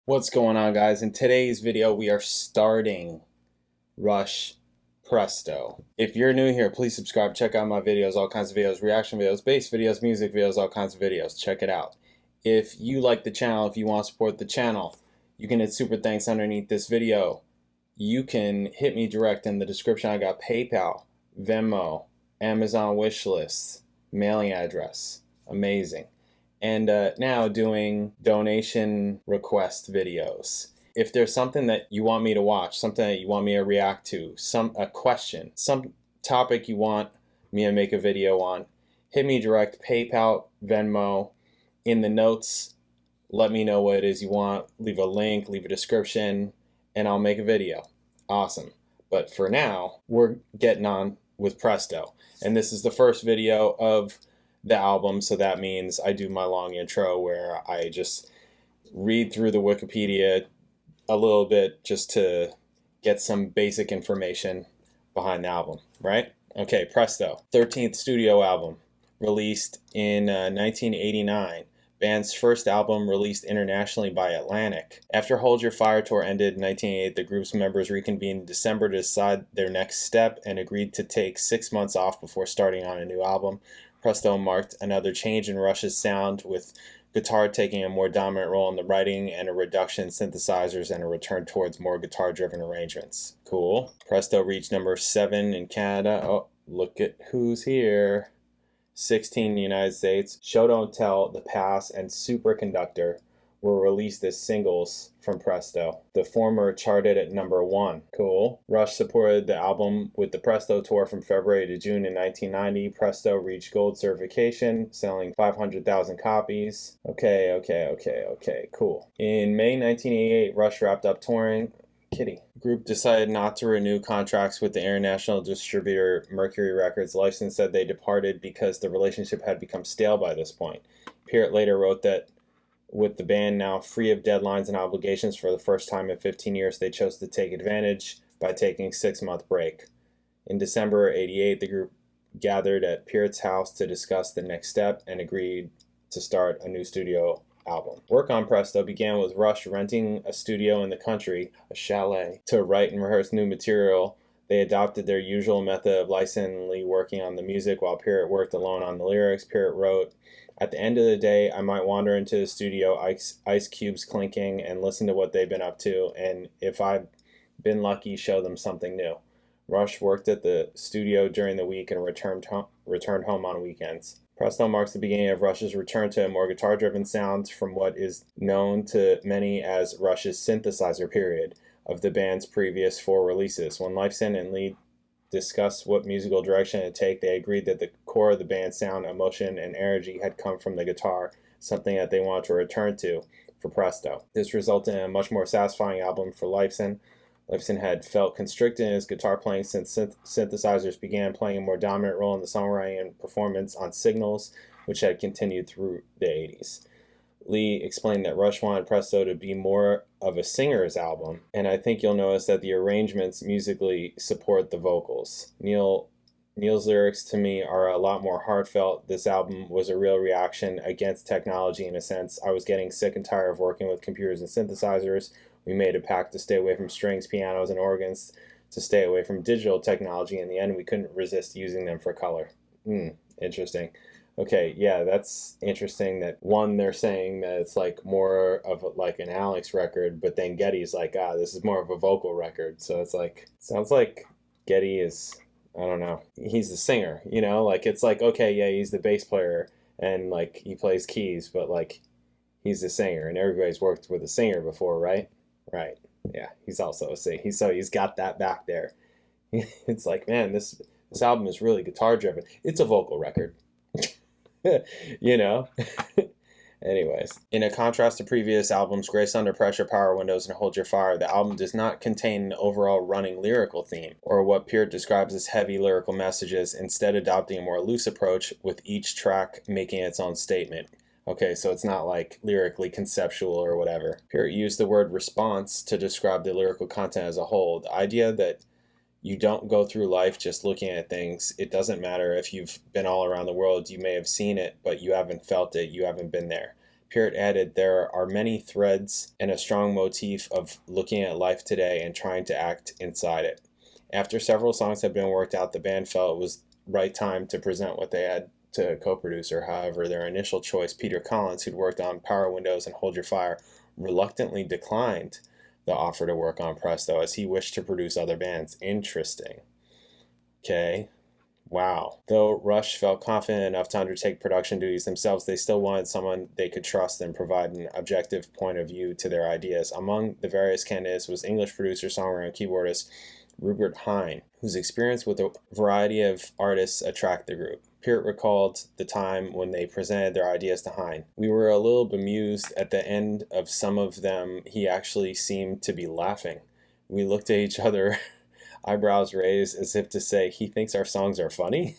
What's going on, guys? In today's video, we are starting Rush Presto. If you're new here, please subscribe. Check out my videos, all kinds of videos, reaction videos, bass videos, music videos, all kinds of videos. Check it out. If you like the channel, if you want to support the channel, you can hit super thanks underneath this video. You can hit me direct in the description. I got PayPal, Venmo, Amazon wishlist, mailing address. Amazing. And now doing donation request videos. If there's something that you want me to watch, something that you want me to react to, a question, some topic you want me to make a video on, hit me direct, PayPal, Venmo. In the notes, let me know what it is you want. Leave a link, leave a description, and I'll make a video. Awesome. But for now, we're getting on with Presto. And this is the first video of the album, so that means I do my long intro where I just read through the Wikipedia a little bit just to get some basic information behind the album, right? Okay, Presto, 13th studio album, released in 1989. Band's first album released internationally by Atlantic. After Hold Your Fire tour ended in 1988, the group's members reconvened in December to decide their next step and agreed to take 6 months off before starting on a new album. Presto marked another change in Rush's sound, with guitar taking a more dominant role in the writing and a reduction in synthesizers and a return towards more guitar-driven arrangements. Cool. Presto reached number 7 in Canada. Oh, look at who's here. 16 in the United States. Show Don't Tell, The Pass, and Superconductor were released as singles from Presto. The former charted at number 1. Cool. Rush supported the album with the Presto tour from February to June in 1990. Presto reached gold certification, selling 500,000 copies. Okay, cool. In May 1988, Rush wrapped up touring. Kitty. The group decided not to renew contracts with the international distributor Mercury Records. Lifeson said they departed because the relationship had become stale by this point. Peart later wrote that with the band now free of deadlines and obligations for the first time in 15 years, they chose to take advantage by taking a 6-month break. In December '88, the group gathered at Peart's house to discuss the next step and agreed to start a new studio album. Work on Presto began with Rush renting a studio in the country, a chalet, to write and rehearse new material. They adopted their usual method of licensing working on the music while Peart worked alone on the lyrics. Peart wrote, "At the end of the day, I might wander into the studio, ice cubes clinking, and listen to what they've been up to, and if I've been lucky, show them something new." Rush worked at the studio during the week and returned home on weekends. Presto marks the beginning of Rush's return to a more guitar-driven sound from what is known to many as Rush's synthesizer period of the band's previous 4 releases. When Lifeson and Lee discussed what musical direction to take, they agreed that the core of the band's sound, emotion, and energy had come from the guitar, something that they wanted to return to for Presto. This resulted in a much more satisfying album for Lifeson. Lifeson had felt constricted in his guitar playing since synthesizers began playing a more dominant role in the songwriting and performance on Signals, which had continued through the 80s. Lee explained that Rush wanted Presto to be more of a singer's album, and I think you'll notice that the arrangements musically support the vocals. Neil's lyrics to me are a lot more heartfelt. This album was a real reaction against technology in a sense. I was getting sick and tired of working with computers and synthesizers. We made a pact to stay away from strings, pianos, and organs, to stay away from digital technology. In the end, we couldn't resist using them for color. Interesting. Okay, yeah, that's interesting that, one, they're saying that it's like more of like an Alex record, but then Geddy's like, this is more of a vocal record. So it's like, sounds like Geddy is, I don't know, he's the singer, you know? Like, it's like, okay, yeah, he's the bass player and like he plays keys, but like he's the singer, and everybody's worked with a singer before, right? Right. Yeah, he's also a singer. He's got that back there. It's like, man, this album is really guitar driven. It's a vocal record. You know? Anyways, in a contrast to previous albums, Grace Under Pressure, Power Windows, and Hold Your Fire, the album does not contain an overall running lyrical theme, or what Peart describes as heavy lyrical messages, instead adopting a more loose approach, with each track making its own statement. Okay, so it's not like lyrically conceptual or whatever. Peart used the word response to describe the lyrical content as a whole. The idea that you don't go through life just looking at things. It doesn't matter if you've been all around the world. You may have seen it, but you haven't felt it. You haven't been there. Peart added, "There are many threads and a strong motif of looking at life today and trying to act inside it." After several songs had been worked out, the band felt it was right time to present what they had to a co-producer. However, their initial choice, Peter Collins, who'd worked on Power Windows and Hold Your Fire, reluctantly declined the offer to work on Presto as he wished to produce other bands. Interesting. Okay. Wow. Though Rush felt confident enough to undertake production duties themselves, they still wanted someone they could trust and provide an objective point of view to their ideas. Among the various candidates was English producer, songwriter, and keyboardist Rupert Hine, whose experience with a variety of artists attracted the group. Peart recalled the time when they presented their ideas to Hine. "We were a little bemused at the end of some of them. He actually seemed to be laughing. We looked at each other, eyebrows raised, as if to say, he thinks our songs are funny?"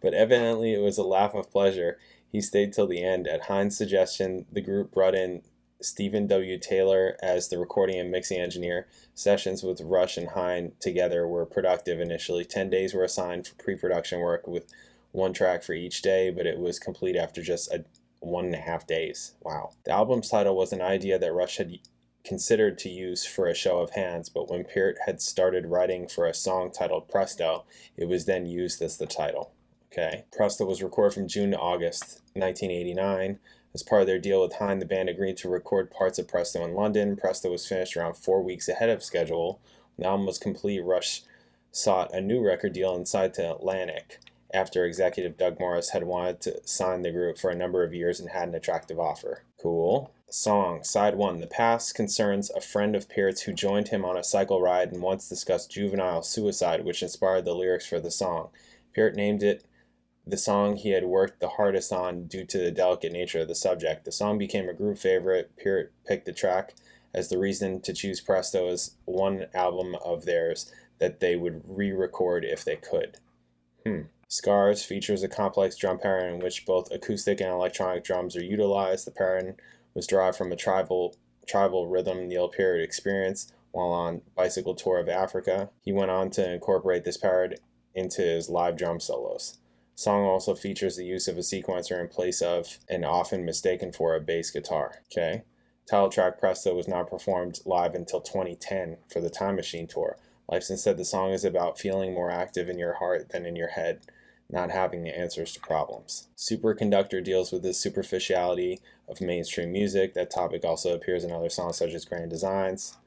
But evidently it was a laugh of pleasure. He stayed till the end. At Hine's suggestion, the group brought in Stephen W. Taylor as the recording and mixing engineer. Sessions with Rush and Hine together were productive initially. 10 days were assigned for pre-production work with one track for each day, but it was complete after just 1.5 days. Wow. The album's title was an idea that Rush had considered to use for a show of hands, but when Peart had started writing for a song titled Presto, it was then used as the title. Okay. Presto was recorded from June to August 1989. As part of their deal with Hine, the band agreed to record parts of Presto in London. Presto was finished around 4 weeks ahead of schedule. When the album was complete, Rush sought a new record deal and signed to Atlantic after executive Doug Morris had wanted to sign the group for a number of years and had an attractive offer. Cool. Song, Side 1. The past concerns a friend of Peart's who joined him on a cycle ride and once discussed juvenile suicide, which inspired the lyrics for the song. Peart named it the song he had worked the hardest on due to the delicate nature of the subject. The song became a group favorite. Peart picked the track as the reason to choose Presto as one album of theirs that they would re-record if they could. Scars features a complex drum pattern in which both acoustic and electronic drums are utilized. The pattern was derived from a tribal rhythm Neil Peart experienced while on bicycle tour of Africa. He went on to incorporate this pattern into his live drum solos. The song also features the use of a sequencer in place of, and often mistaken for, a bass guitar. Okay. Title track Presto was not performed live until 2010 for the Time Machine tour. Lifeson said the song is about feeling more active in your heart than in your head, not having the answers to problems. Superconductor deals with the superficiality of mainstream music. That topic also appears in other songs such as Grand Designs.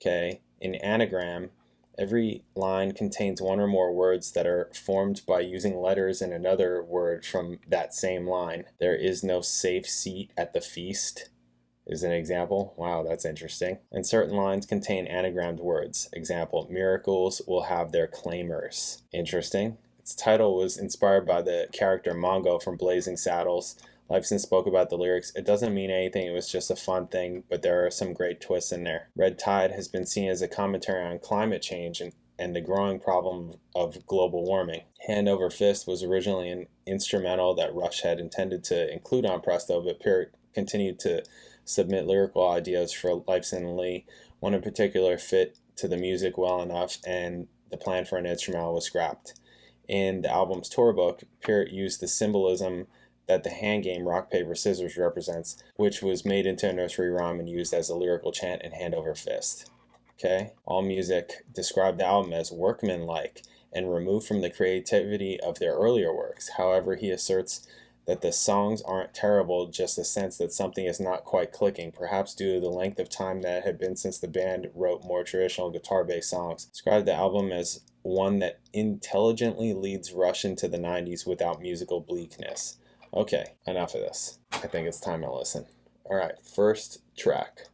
Okay. In Anagram, every line contains one or more words that are formed by using letters in another word from that same line. There is no safe seat at the feast is an example. Wow, that's interesting. And certain lines contain anagrammed words. Example, miracles will have their claimers. Interesting. Its title was inspired by the character Mongo from Blazing Saddles. Lifeson spoke about the lyrics. It doesn't mean anything, it was just a fun thing, but there are some great twists in there. Red Tide has been seen as a commentary on climate change and the growing problem of global warming. Hand Over Fist was originally an instrumental that Rush had intended to include on Presto, but Peart continued to submit lyrical ideas for Lifeson and Lee. One in particular fit to the music well enough, and the plan for an instrumental was scrapped. In the album's tour book, Peart used the symbolism that the hand game Rock, Paper, Scissors represents, which was made into a nursery rhyme and used as a lyrical chant in Hand Over Fist. Okay? AllMusic described the album as workmanlike and removed from the creativity of their earlier works. However, he asserts that the songs aren't terrible, just a sense that something is not quite clicking, perhaps due to the length of time that it had been since the band wrote more traditional guitar-based songs. Described the album as one that intelligently leads Rush into the 90s without musical bleakness. Okay, enough of this. I think it's time to listen. Alright, first track,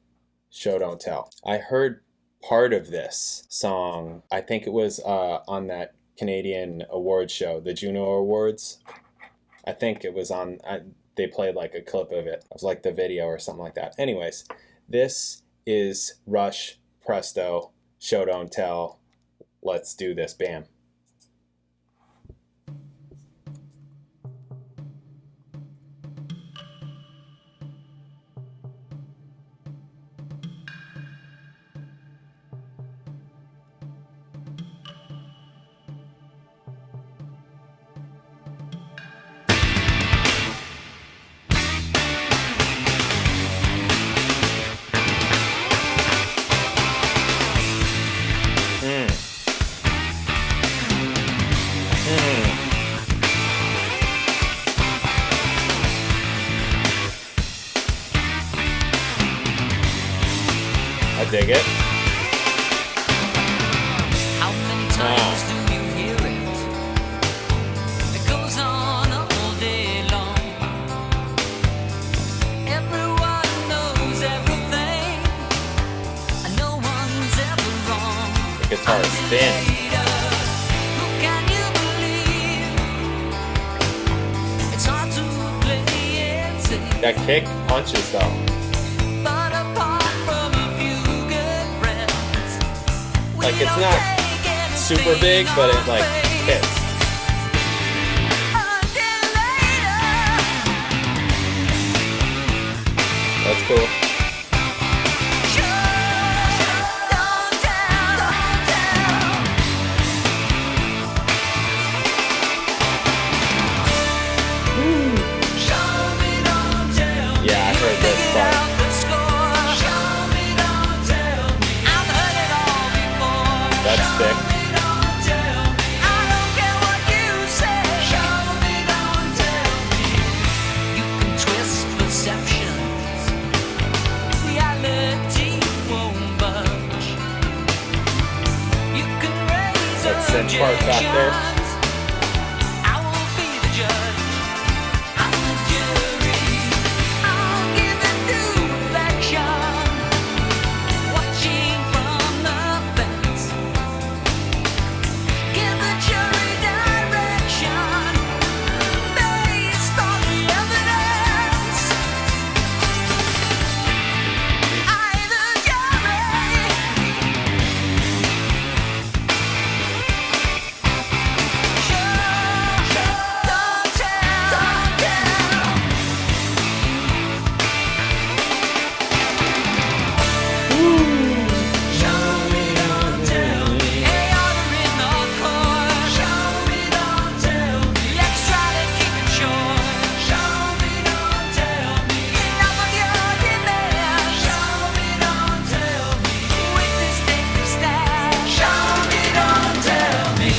Show Don't Tell. I heard part of this song, I think it was on that Canadian awards show, the Juno Awards. I think it was on, they played like a clip of it. It was like the video or something like that. Anyways, this is Rush, Presto, Show Don't Tell. Let's do this. Bam. I dig it. How many times do you hear it? It goes on all day long. Everyone knows everything, and no one's ever wrong. The guitar is thin. Who can you believe? It's hard to play it safe. That kick punches though. But apart from a few good friends, Like it's not super big, but it like hits. That's cool. Yeah, I heard this part. That's thick. You can twist perceptions. Reality won't budge. You can raise That synth part back there. objections. I will be the judge. I'm the jury. I'll give it due reflection. Watching from the fence. Give the jury direction based on the evidence. I the jury. Don't tell. Hey, order in the court. Let's try to keep it short. Enough of your demands. Witness, take the stand. Don't tell me.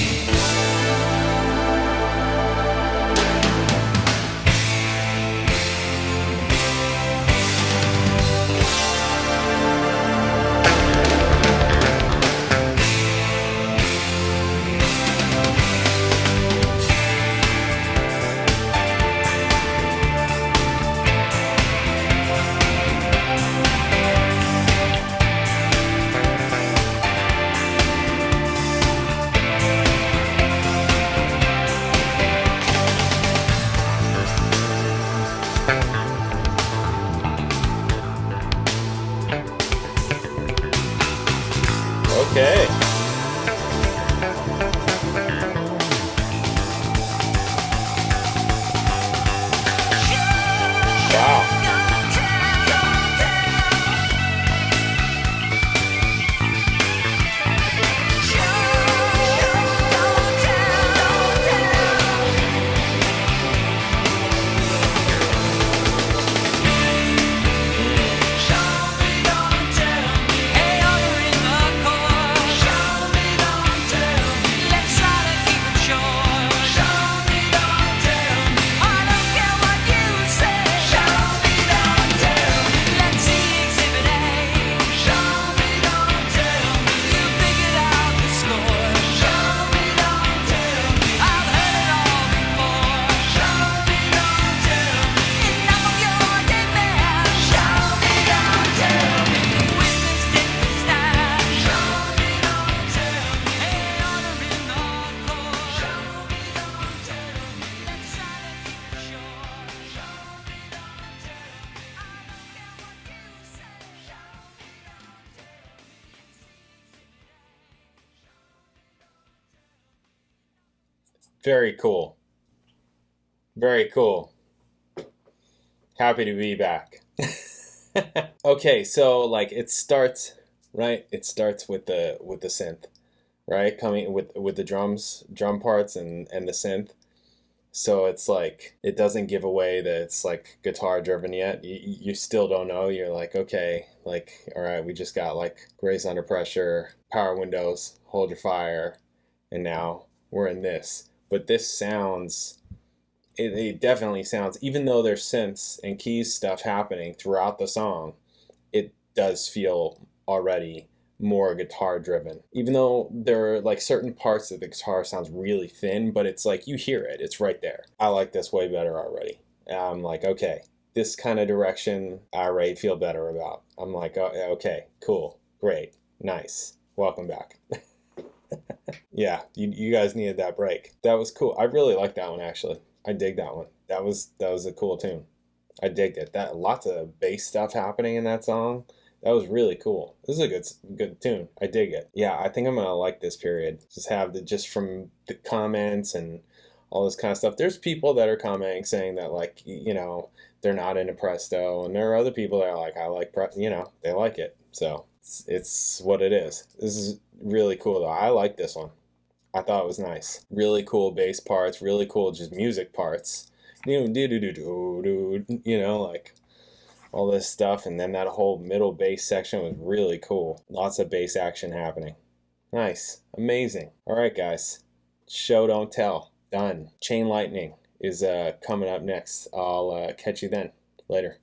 Okay. Wow. Hey, order in the court. Let's try to keep it short. I don't care what you say. Let's see Exhibit A. You figured out the score. I've heard it all before. Enough of your demands. Witness, take the stand. Hey, order in the court. Let's try to keep it Very cool. Very cool. Happy to be back. Okay, so like it starts, right? It starts with the synth, right? Coming with the drum parts and the synth. So it's like it doesn't give away that it's like guitar driven yet. You still don't know. You're like, okay, like all right, we just got like Grace Under Pressure, Power Windows, Hold Your Fire, and now we're in this. But this sounds, it definitely sounds, even though there's synths and keys stuff happening throughout the song, it does feel already more guitar driven. Even though there are like certain parts of the guitar sounds really thin, but it's like you hear it, it's right there. I like this way better already. I'm like, okay, this kind of direction I already feel better about. I'm like, oh, okay, cool, great, nice, welcome back. Yeah, you guys needed that break. That was cool. I really like that one actually. I dig that one. That was a cool tune. I digged it. That lots of bass stuff happening in that song. That was really cool. This is a good tune. I dig it. Yeah, I think I'm gonna like this period. Just from the comments and all this kind of stuff. There's people that are commenting saying that like, you know, they're not into Presto, and there are other people that are like, I like you know, they like it. So it's what it is. This is really cool though. I like this one. I thought it was nice. Really cool bass parts. Really cool just music parts. You know, like all this stuff, and then that whole middle bass section was really cool. Lots of bass action happening. Nice. Amazing. Alright guys, show don't tell, done. Chain Lightning is coming up next. I'll catch you then. Later.